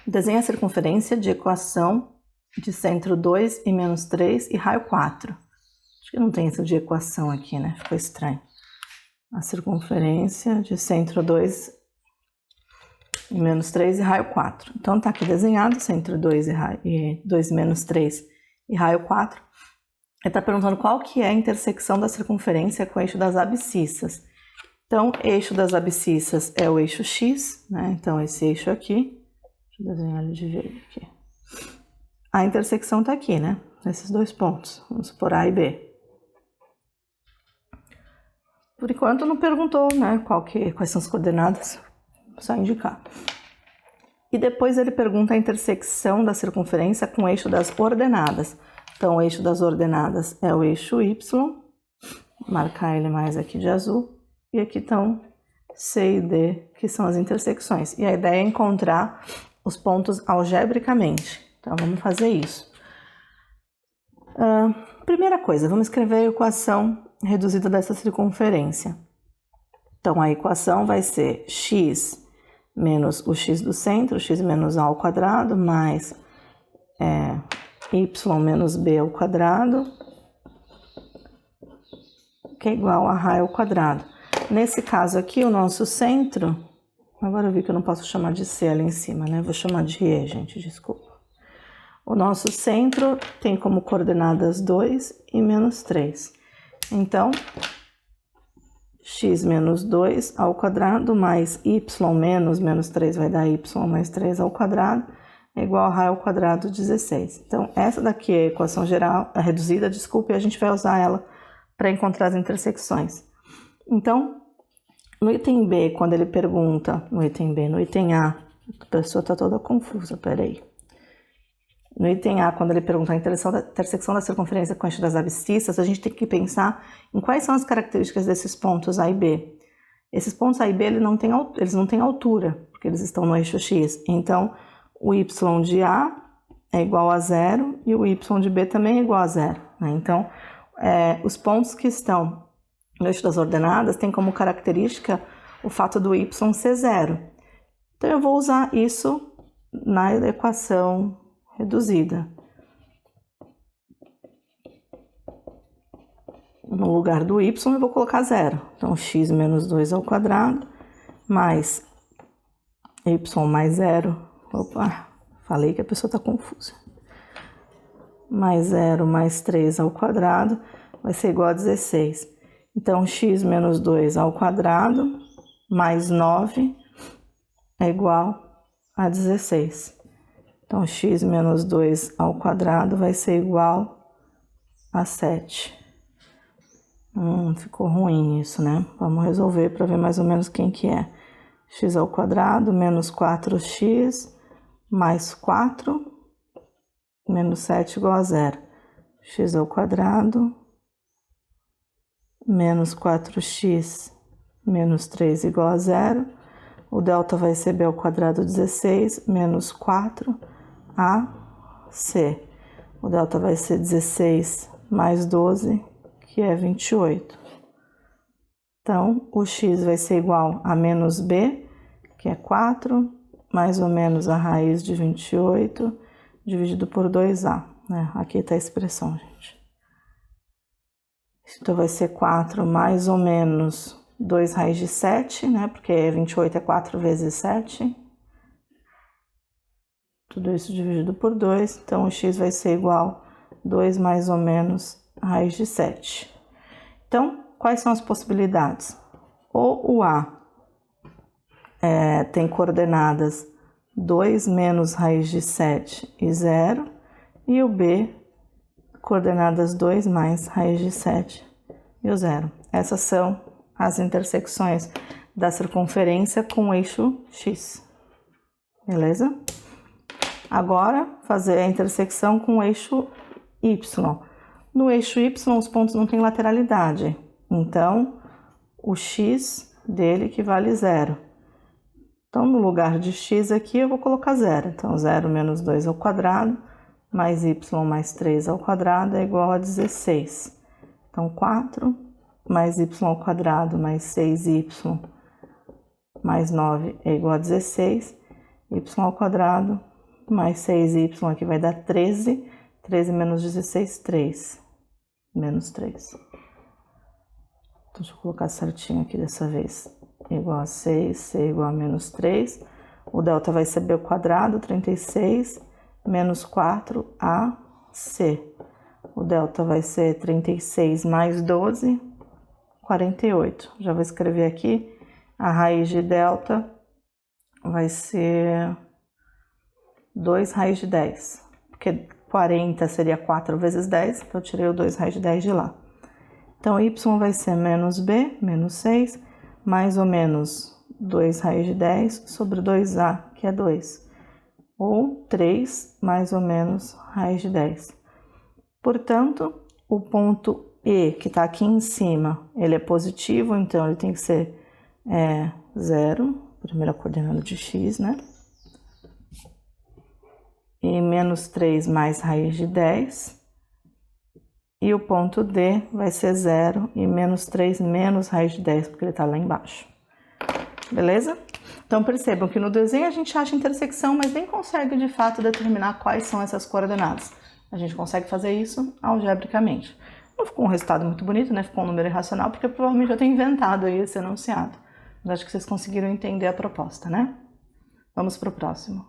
Desenha a circunferência de equação de centro 2 e menos 3 e raio 4. Acho que não tem isso de equação aqui, né? Ficou estranho. A circunferência de centro 2 e menos 3 e raio 4. Então, tá aqui desenhado centro 2 e 2 menos 3 e raio 4. Ele está perguntando qual que é a intersecção da circunferência com o eixo das abscissas. Então, eixo das abscissas é o eixo X, né? Então, esse eixo aqui, deixa eu desenhar ele de verde aqui. A intersecção está aqui, né? Nesses dois pontos, vamos supor A e B. Por enquanto não perguntou, né, quais são as coordenadas, só indicar. E depois ele pergunta a intersecção da circunferência com o eixo das ordenadas. Então, o eixo das ordenadas é o eixo Y, marcar ele mais aqui de azul, e aqui estão C e D, que são as intersecções. E a ideia é encontrar os pontos algebricamente. Então, vamos fazer isso. Primeira coisa, vamos escrever a equação reduzida dessa circunferência. Então, a equação vai ser x menos o x do centro, x menos a ao quadrado, mais y menos b ao quadrado, que é igual a raio ao quadrado. Nesse caso aqui, o nosso centro, agora eu vi que eu não posso chamar de C ali em cima, né? Vou chamar de E, gente, desculpa. O nosso centro tem como coordenadas 2 e menos 3. Então, x menos 2 ao quadrado mais y menos 3 vai dar y mais 3 ao quadrado é igual a raio ao quadrado 16. Então, essa daqui é a equação geral, a reduzida, desculpe, e a gente vai usar ela para encontrar as intersecções. Então, no item B, quando ele pergunta, no item A, a pessoa está toda confusa, peraí. No item A, quando ele pergunta a intersecção da circunferência com o eixo das abscissas, a gente tem que pensar em quais são as características desses pontos A e B. Esses pontos A e B eles não têm altura, porque eles estão no eixo X. Então, o y de A é igual a 0 e o y de B também é igual a 0. Né? Então, os pontos que estão no eixo das ordenadas têm como característica o fato do y ser 0. Então, eu vou usar isso na equação reduzida. No lugar do y, eu vou colocar 0. Então, x menos 2 ao quadrado, mais y mais 0. Opa, falei que a pessoa está confusa. Mais 0 mais 3 ao quadrado vai ser igual a 16. Então, x menos 2 ao quadrado mais 9 é igual a 16. Então, x menos 2 ao quadrado vai ser igual a 7. Ficou ruim isso, né? Vamos resolver para ver mais ou menos quem que é. X ao quadrado menos 4x mais 4 menos 7 igual a 0. X ao quadrado menos 4x menos 3 igual a 0. O delta vai ser b ao quadrado 16 menos 4ac. O delta vai ser 16 mais 12, que é 28. Então, o x vai ser igual a menos b, que é 4, mais ou menos a raiz de 28, dividido por 2a. Né? Aqui está a expressão, gente. Então, vai ser 4 mais ou menos 2 raiz de 7, né? Porque 28 é 4 vezes 7. Tudo isso dividido por 2. Então, o x vai ser igual a 2 mais ou menos raiz de 7. Então, quais são as possibilidades? Ou o A tem coordenadas 2 menos raiz de 7 e 0, e o B, coordenadas 2 mais raiz de 7 e o 0. Essas são as intersecções da circunferência com o eixo X. Beleza? Agora, fazer a intersecção com o eixo Y. No eixo Y, os pontos não têm lateralidade. Então, o X dele equivale 0. Então, no lugar de x aqui, eu vou colocar 0. Então, 0 menos 2 ao quadrado, mais y mais 3 ao quadrado é igual a 16. Então, 4 mais y ao quadrado mais 6y mais 9 é igual a 16. Y ao quadrado mais 6y aqui vai dar 13. 13 menos 16, 3. Menos 3. Então, deixa eu colocar certinho aqui dessa vez. Igual a 6, c igual a menos 3. O delta vai ser b ao quadrado, 36, menos 4ac. O delta vai ser 36 mais 12, 48. Já vou escrever aqui. A raiz de delta vai ser 2 raiz de 10. Porque 40 seria 4 vezes 10, então eu tirei o 2 raiz de 10 de lá. Então, y vai ser menos b, menos 6, mais ou menos 2 raiz de 10 sobre 2a, que é 2. Ou 3 mais ou menos raiz de 10. Portanto, o ponto E, que está aqui em cima, ele é positivo, então ele tem que ser 0, primeira coordenada de x, né? E menos 3 mais raiz de 10. E o ponto D vai ser 0 e menos 3 menos raiz de 10, porque ele está lá embaixo. Beleza? Então, percebam que no desenho a gente acha intersecção, mas nem consegue, de fato, determinar quais são essas coordenadas. A gente consegue fazer isso algebricamente. Não ficou um resultado muito bonito, né? Ficou um número irracional, porque provavelmente eu tenho inventado aí esse enunciado. Mas acho que vocês conseguiram entender a proposta, né? Vamos para o próximo.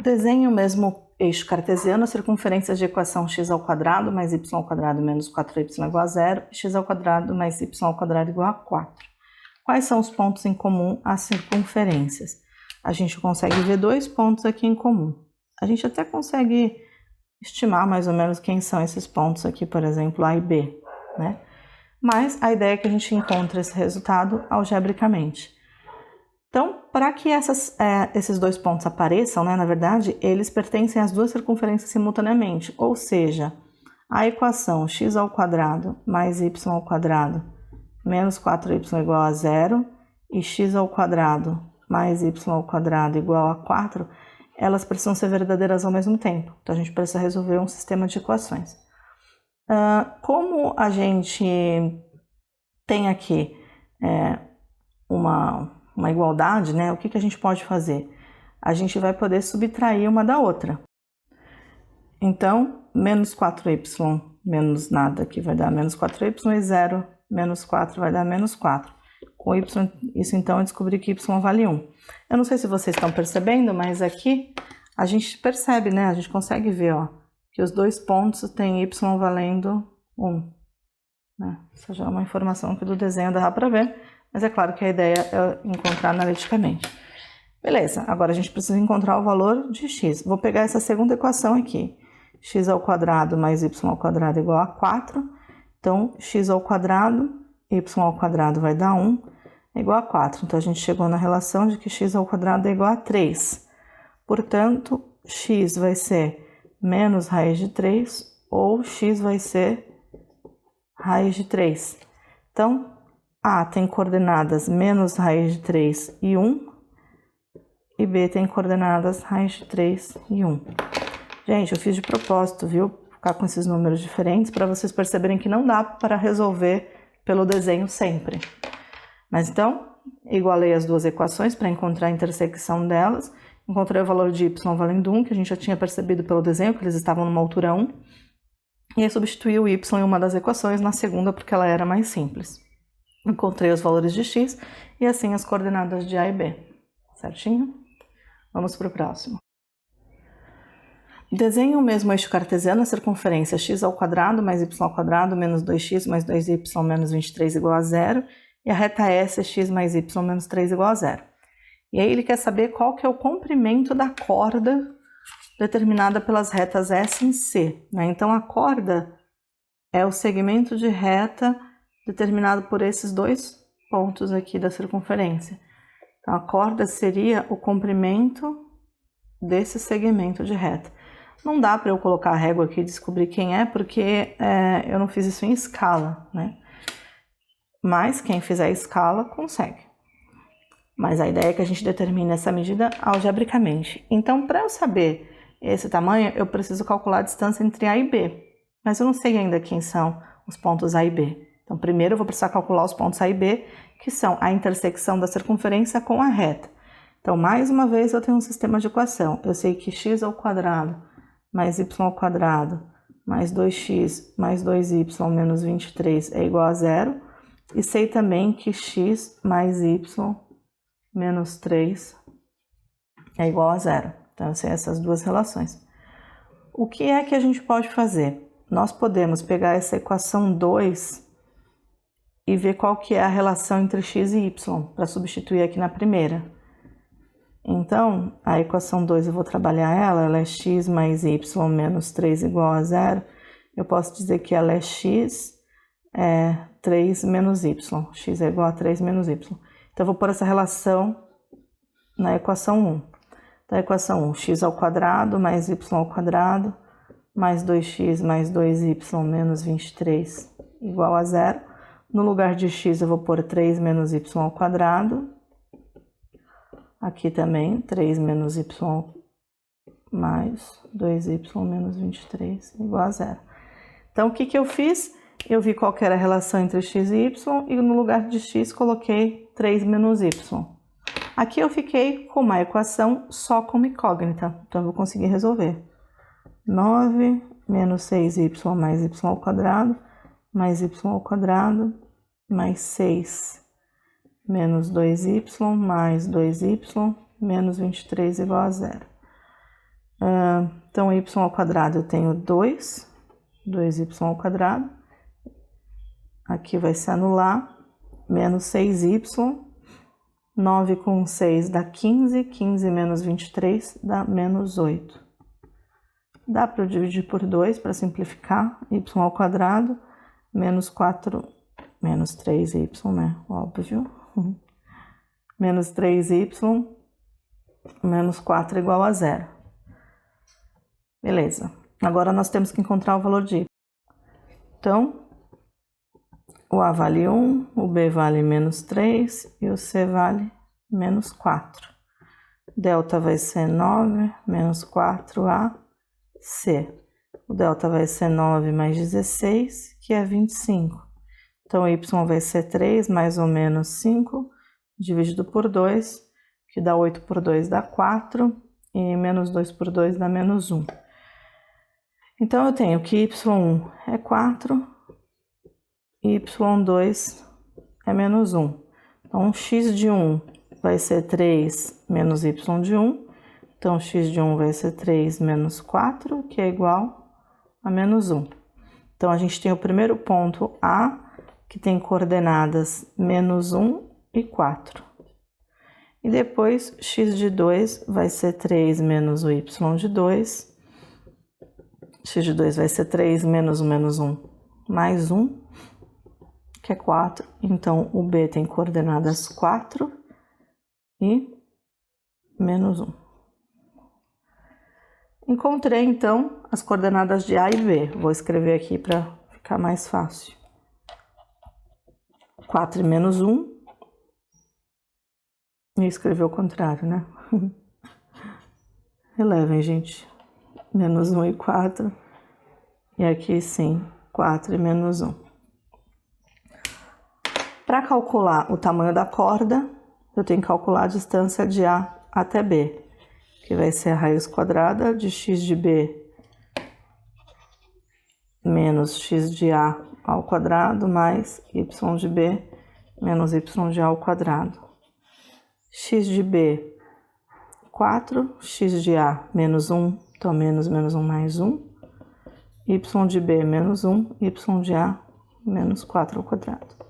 Desenhe o mesmo eixo cartesiano, a circunferência de equação x ao quadrado mais y ao quadrado menos 4y igual a 0, e x ao quadrado mais y ao quadrado igual a 4. Quais são os pontos em comum às circunferências? A gente consegue ver 2 pontos aqui em comum. A gente até consegue estimar mais ou menos quem são esses pontos aqui, por exemplo, A e B, né? Mas a ideia é que a gente encontre esse resultado algebricamente. Então, para que esses 2 pontos apareçam, né, na verdade, eles pertencem às duas circunferências simultaneamente, ou seja, a equação x ao quadrado mais y ao quadrado menos 4y igual a 0 e x ao quadrado mais y ao quadrado igual a 4, elas precisam ser verdadeiras ao mesmo tempo. Então, a gente precisa resolver um sistema de equações. Como a gente tem aqui uma igualdade, né? O que a gente pode fazer? A gente vai poder subtrair uma da outra. Então, menos 4y menos nada aqui vai dar menos 4y e 0 menos 4 vai dar menos 4. Com y, isso então eu descobri que y vale 1. Eu não sei se vocês estão percebendo, mas aqui a gente percebe, né? A gente consegue ver, ó, que os 2 pontos têm y valendo 1. Né? Isso já é uma informação que do desenho dá para ver. Mas é claro que a ideia é encontrar analiticamente. Beleza, agora a gente precisa encontrar o valor de x. Vou pegar essa segunda equação aqui. X ao quadrado mais y ao quadrado igual a 4. Então, x ao quadrado, y ao quadrado vai dar 1, é igual a 4. Então, a gente chegou na relação de que x ao quadrado é igual a 3. Portanto, x vai ser menos raiz de 3, ou x vai ser raiz de 3. Então, A tem coordenadas menos raiz de 3 e 1, e B tem coordenadas raiz de 3 e 1. Gente, eu fiz de propósito, viu? Ficar com esses números diferentes para vocês perceberem que não dá para resolver pelo desenho sempre. Mas então, igualei as duas equações para encontrar a intersecção delas. Encontrei o valor de y valendo 1, que a gente já tinha percebido pelo desenho, que eles estavam numa altura 1. E aí substituí o y em uma das equações, na segunda porque ela era mais simples. Encontrei os valores de x e assim as coordenadas de A e B. Certinho? Vamos para o próximo. Desenhe o mesmo eixo cartesiano, a circunferência x ao quadrado mais y ao quadrado menos 2x mais 2y menos 23 igual a 0 e a reta S x mais y menos 3 igual a 0. E aí ele quer saber qual que é o comprimento da corda determinada pelas retas S e C. Né? Então, a corda é o segmento de reta determinado por esses 2 pontos aqui da circunferência. Então, a corda seria o comprimento desse segmento de reta. Não dá para eu colocar a régua aqui e descobrir quem é, porque eu não fiz isso em escala, né? Mas quem fizer escala consegue. Mas a ideia é que a gente determine essa medida algebricamente. Então, para eu saber esse tamanho, eu preciso calcular a distância entre A e B. Mas eu não sei ainda quem são os pontos A e B. Então, primeiro eu vou precisar calcular os pontos A e B, que são a intersecção da circunferência com a reta. Então, mais uma vez, eu tenho um sistema de equação. Eu sei que x ao quadrado mais y ao quadrado mais 2x mais 2y menos 23 é igual a zero. E sei também que x mais y menos 3 é igual a zero. Então, eu sei essas duas relações. O que é que a gente pode fazer? Nós podemos pegar essa equação 2 e ver qual que é a relação entre x e y, para substituir aqui na primeira. Então, a equação 2 eu vou trabalhar ela é x mais y menos 3 igual a zero. Eu posso dizer que ela é x 3 menos y. X é igual a 3 menos y. Então, eu vou pôr essa relação na equação 1. Então, a equação 1, x ao quadrado mais y ao quadrado mais 2x mais 2y menos 23 igual a zero. No lugar de x, eu vou pôr 3 menos y ao quadrado. Aqui também, 3 menos y mais 2y menos 23 igual a zero. Então, o que que eu fiz? Eu vi qual que era a relação entre x e y e no lugar de x coloquei 3 menos y. Aqui eu fiquei com uma equação só como incógnita, então eu vou conseguir resolver. 9 menos 6y mais y ao quadrado mais y ao quadrado mais 6 menos 2y mais 2y menos 23 igual a zero. Então, y ao quadrado eu tenho 2y ao quadrado. Aqui vai se anular, menos 6y. 9 com 6 dá 15, 15 menos 23 dá menos 8. Dá para eu dividir por 2 para simplificar, y ao quadrado, menos 4, menos 3y, né? Óbvio. Menos 3y, menos 4 igual a zero. Beleza. Agora nós temos que encontrar o valor de y. Então, o A vale 1, o B vale menos 3 e o C vale menos 4. Delta vai ser 9 menos 4AC. O delta vai ser 9 mais 16, que é 25. Então, y vai ser 3 mais ou menos 5, dividido por 2, que dá 8 por 2 dá 4, e menos 2 por 2 dá menos 1. Então, eu tenho que y1 é 4, e y2 é menos 1. Então, x de 1 vai ser 3 menos y de 1. Então, x de 1 vai ser 3 menos 4, que é igual a menos 1. Então, a gente tem o primeiro ponto A, que tem coordenadas menos 1 e 4. E depois, x de 2 vai ser 3 menos o y de 2. X de 2 vai ser 3 menos o menos 1 mais 1, que é 4. Então, o B tem coordenadas 4 e menos 1. Encontrei, então, as coordenadas de A e B. Vou escrever aqui para ficar mais fácil. 4 e menos 1. E escrever o contrário, né? Relevem, gente. Menos 1 e 4. E aqui, sim, 4 e menos 1. Para calcular o tamanho da corda, eu tenho que calcular a distância de A até B, que vai ser a raiz quadrada de x de B menos x de A ao quadrado mais y de B menos y de A ao quadrado. X de B, 4, x de A, menos 1, então menos 1 mais 1, y de B, menos 1, y de A, menos 4 ao quadrado.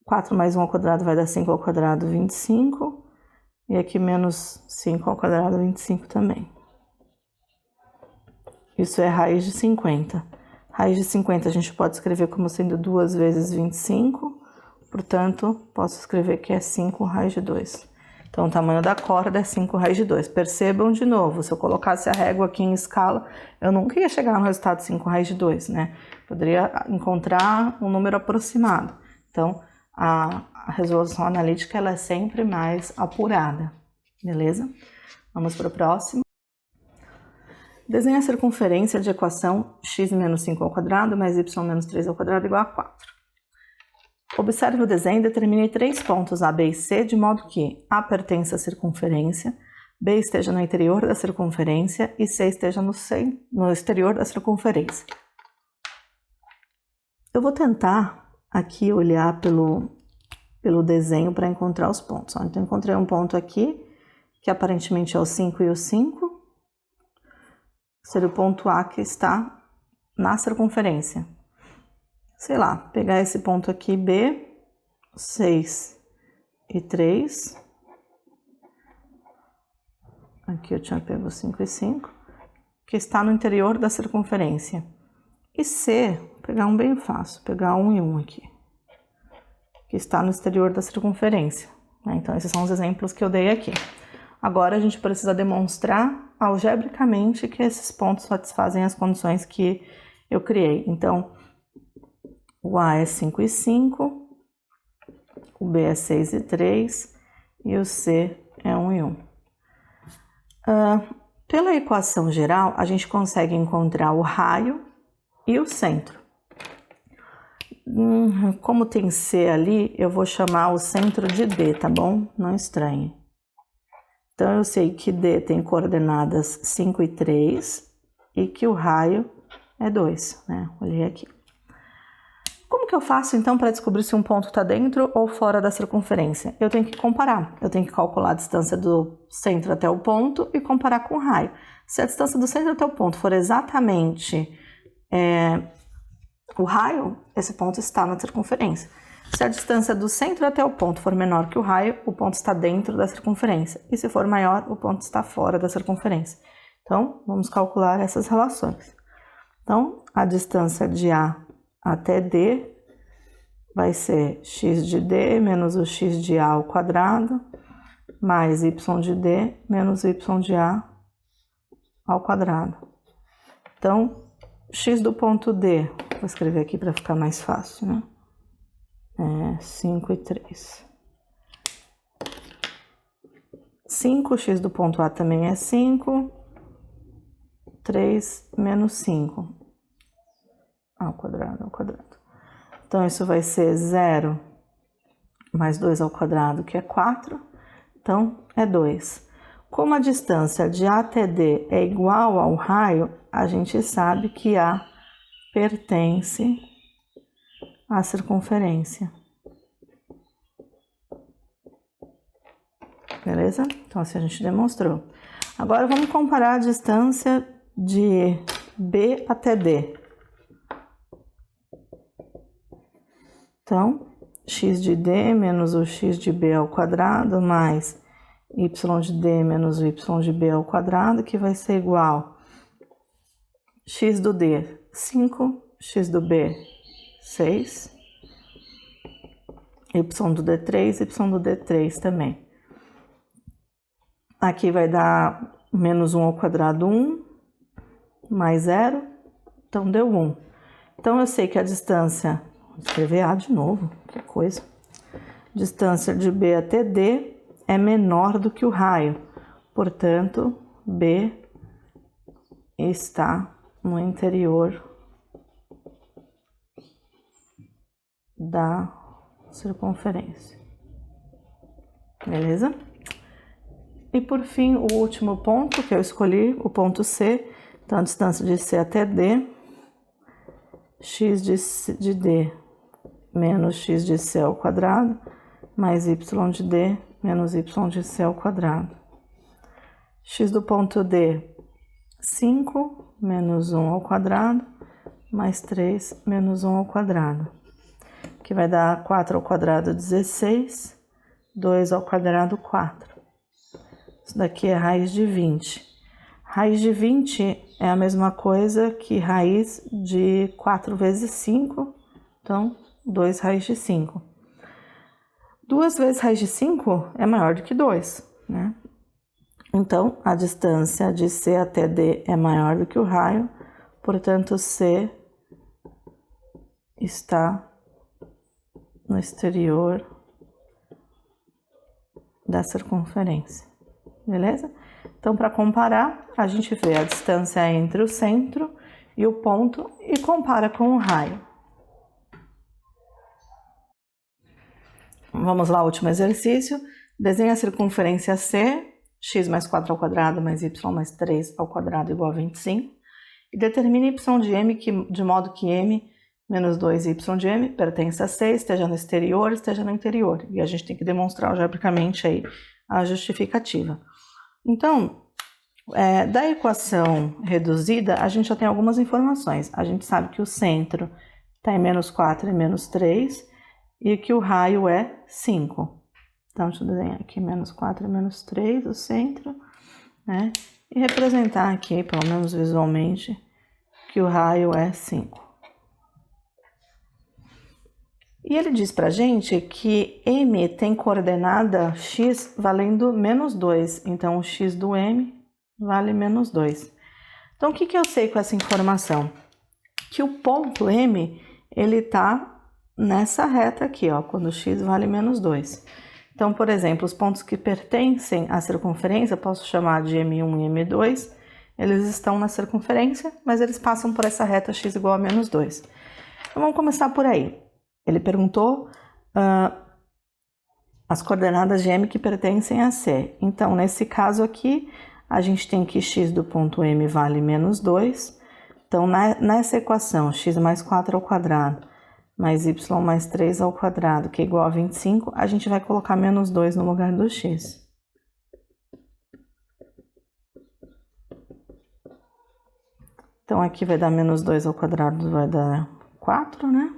4 mais 1 ao quadrado vai dar 5 ao quadrado, 25, e aqui menos 5 ao quadrado, 25 também. Isso é raiz de 50. Raiz de 50 a gente pode escrever como sendo 2 vezes 25, portanto, posso escrever que é 5 raiz de 2. Então, o tamanho da corda é 5 raiz de 2. Percebam de novo, se eu colocasse a régua aqui em escala, eu nunca ia chegar no resultado 5 raiz de 2, né? Poderia encontrar um número aproximado. Então, a resolução analítica ela é sempre mais apurada, beleza? Vamos para o próximo. Desenhe a circunferência de equação x menos 5 ao quadrado mais y menos 3 ao quadrado igual a 4. Observe o desenho e determine 3 pontos A, B e C, de modo que A pertença à circunferência, B esteja no interior da circunferência e C esteja no exterior da circunferência. Eu vou tentar aqui olhar pelo desenho para encontrar os pontos. Então, encontrei um ponto aqui, que aparentemente é o 5 e o 5. Seria o ponto A que está na circunferência. Sei lá, pegar esse ponto aqui, B, 6 e 3. Aqui eu tinha pego 5 e 5, que está no interior da circunferência. E C, vou pegar um bem fácil, pegar 1 e 1 aqui, que está no exterior da circunferência. Então, esses são os exemplos que eu dei aqui. Agora, a gente precisa demonstrar algebricamente que esses pontos satisfazem as condições que eu criei. Então, o A é 5 e 5, o B é 6 e 3 e o C é 1 e 1. Pela equação geral, a gente consegue encontrar o raio e o centro. Como tem C ali, eu vou chamar o centro de D, tá bom? Não estranhe. Então, eu sei que D tem coordenadas 5 e 3 e que o raio é 2, né? Olhei aqui. Como que eu faço, então, para descobrir se um ponto está dentro ou fora da circunferência? Eu tenho que comparar. Eu tenho que calcular a distância do centro até o ponto e comparar com o raio. Se a distância do centro até o ponto for exatamente o raio, esse ponto está na circunferência. Se a distância do centro até o ponto for menor que o raio, o ponto está dentro da circunferência. E se for maior, o ponto está fora da circunferência. Então, vamos calcular essas relações. Então, a distância de A até D vai ser x de D menos o x de A ao quadrado, mais y de D menos y de A ao quadrado. Então, x do ponto D, vou escrever aqui para ficar mais fácil, né? É 5 e 3. 5x do ponto A também é 5. 3 menos 5 ao quadrado, Então, isso vai ser 0 mais 2 ao quadrado, que é 4. Então, é 2. Como a distância de A até D é igual ao raio, a gente sabe que A pertence à circunferência. Beleza? Então, assim a gente demonstrou. Agora, vamos comparar a distância de B até D. Então, x de D menos o x de B ao quadrado, mais y de D menos o y de B ao quadrado, que vai ser igual x do D, 5, x do B, 6, y do D, 3, y do D, 3 também. Aqui vai dar menos 1 ao quadrado, 1, mais 0, então deu 1. Então, eu sei que a distância, vou escrever A de novo, que coisa. Distância de B até D é menor do que o raio, portanto, B está no interior da circunferência. Beleza? E por fim, o último ponto que eu escolhi, o ponto C. Então, a distância de C até D, x de D menos x de C ao quadrado, mais y de D menos y de C ao quadrado. X do ponto D, 5 menos 1 ao quadrado, mais 3 menos 1 ao quadrado, que vai dar 4 ao quadrado, 16, 2 ao quadrado, 4. Isso daqui é raiz de 20. Raiz de 20 é a mesma coisa que raiz de 4 vezes 5, então 2 raiz de 5. 2 vezes raiz de 5 é maior do que 2, né? Então, a distância de C até D é maior do que o raio, portanto, C está no exterior da circunferência. Beleza? Então, para comparar, a gente vê a distância entre o centro e o ponto e compara com o raio. Vamos lá, último exercício. Desenhe a circunferência C, x mais 4 ao quadrado mais y mais 3 ao quadrado igual a 25. E determine y de m de modo que m menos 2y de m pertence a C, esteja no exterior, esteja no interior. E a gente tem que demonstrar algebricamente aí a justificativa. Então, da equação reduzida, a gente já tem algumas informações. A gente sabe que o centro está em menos 4 e menos 3 e que o raio é 5. Então, deixa eu desenhar aqui menos 4 e menos 3, o centro, né? E representar aqui, pelo menos visualmente, que o raio é 5. E ele diz pra gente que m tem coordenada x valendo menos 2. Então, o x do m vale menos 2. Então, o que eu sei com essa informação? Que o ponto M, ele tá nessa reta aqui, ó, quando x vale menos 2. Então, por exemplo, os pontos que pertencem à circunferência, eu posso chamar de M1 e M2, eles estão na circunferência, mas eles passam por essa reta x igual a menos 2. Então, vamos começar por aí. Ele perguntou as coordenadas de M que pertencem a C. Então, nesse caso aqui, a gente tem que x do ponto M vale menos 2. Então, nessa equação, x mais 4 ao quadrado mais y mais 3 ao quadrado, que é igual a 25, a gente vai colocar menos 2 no lugar do x. Então, aqui vai dar menos 2 ao quadrado, vai dar 4, né?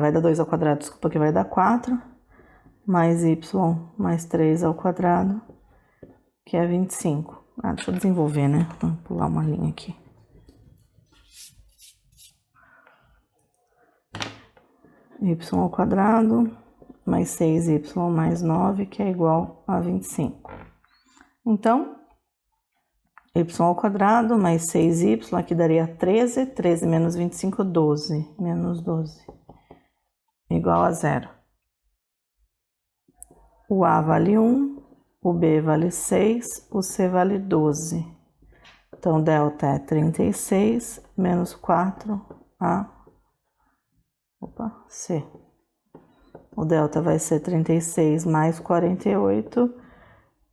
Vai dar 2 ao quadrado, desculpa, que vai dar 4, mais y mais 3 ao quadrado, que é 25. Deixa eu desenvolver, né? Vou pular uma linha aqui. Y ao quadrado mais 6y mais 9, que é igual a 25. Então, y ao quadrado mais 6y, aqui daria 13, 13 menos 25, 12, menos 12, igual a 0. O A vale 1, o B vale 6, o C vale 12. Então, delta é 36 menos 4A, C. O delta vai ser 36 mais 48,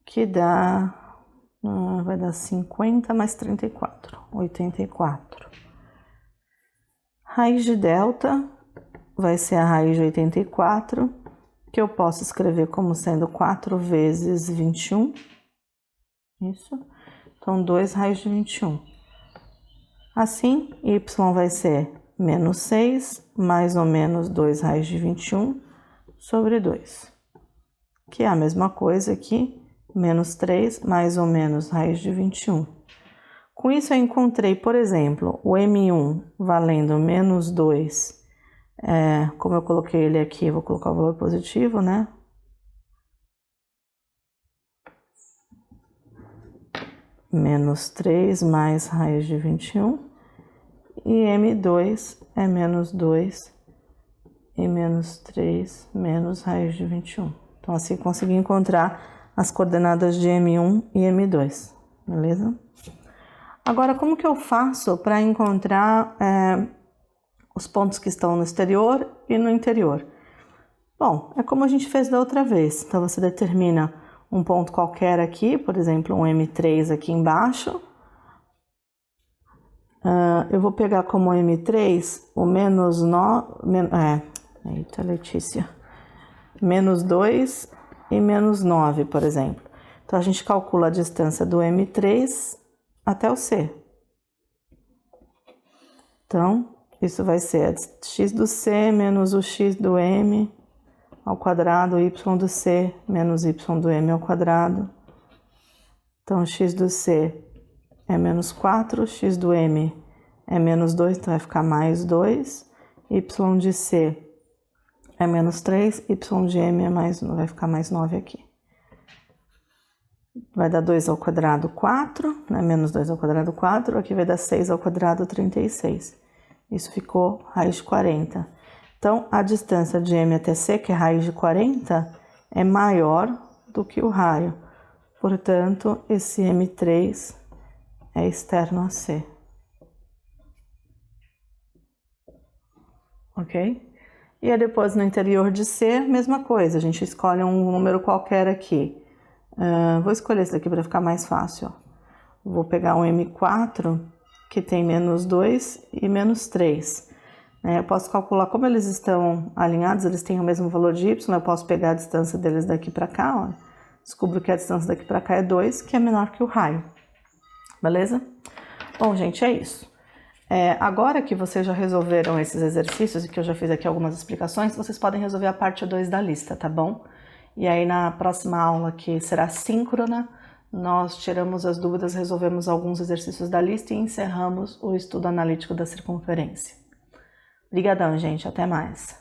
que dá, vai dar 50 mais 34, 84. Raiz de delta vai ser a raiz de 84, que eu posso escrever como sendo 4 vezes 21. Isso. Então, 2 raiz de 21. Assim, y vai ser menos 6, mais ou menos 2 raiz de 21 sobre 2. Que é a mesma coisa aqui, menos 3, mais ou menos raiz de 21. Com isso, eu encontrei, por exemplo, o M1 valendo menos 2. Como eu coloquei ele aqui, vou colocar o valor positivo, né? Menos 3 mais raiz de 21. E M2 é menos 2 e menos 3 menos raiz de 21. Então, assim, consegui encontrar as coordenadas de M1 e M2, beleza? Agora, como que eu faço para encontrar os pontos que estão no exterior e no interior? Bom, é como a gente fez da outra vez. Então, você determina um ponto qualquer aqui, por exemplo, um M3 aqui embaixo. Eu vou pegar como M3 o menos 9... Eita, Letícia. Menos 2 e menos 9, por exemplo. Então, a gente calcula a distância do M3 até o C. Então, isso vai ser x do C menos o x do M ao quadrado, y do C menos y do M ao quadrado. Então, x do C é menos 4, x do M é menos 2, então vai ficar mais 2. Y de C é menos 3, y de M é mais 1, vai ficar mais 9 aqui. Vai dar 2 ao quadrado, 4, né? Menos 2 ao quadrado, 4. Aqui vai dar 6 ao quadrado, 36. Isso ficou raiz de 40. Então, a distância de M até C, que é raiz de 40, é maior do que o raio. Portanto, esse M3 é externo a C. Ok? E aí depois no interior de C, mesma coisa, a gente escolhe um número qualquer aqui. Vou escolher esse daqui para ficar mais fácil, ó. Vou pegar um M4, que tem menos 2 e menos 3. Eu posso calcular como eles estão alinhados, eles têm o mesmo valor de y, eu posso pegar a distância deles daqui para cá, ó. Descubro que a distância daqui para cá é 2, que é menor que o raio. Beleza? Bom, gente, é isso. Agora que vocês já resolveram esses exercícios e que eu já fiz aqui algumas explicações, vocês podem resolver a parte 2 da lista, tá bom? E aí na próxima aula, que será síncrona, nós tiramos as dúvidas, resolvemos alguns exercícios da lista e encerramos o estudo analítico da circunferência. Obrigadão, gente. Até mais.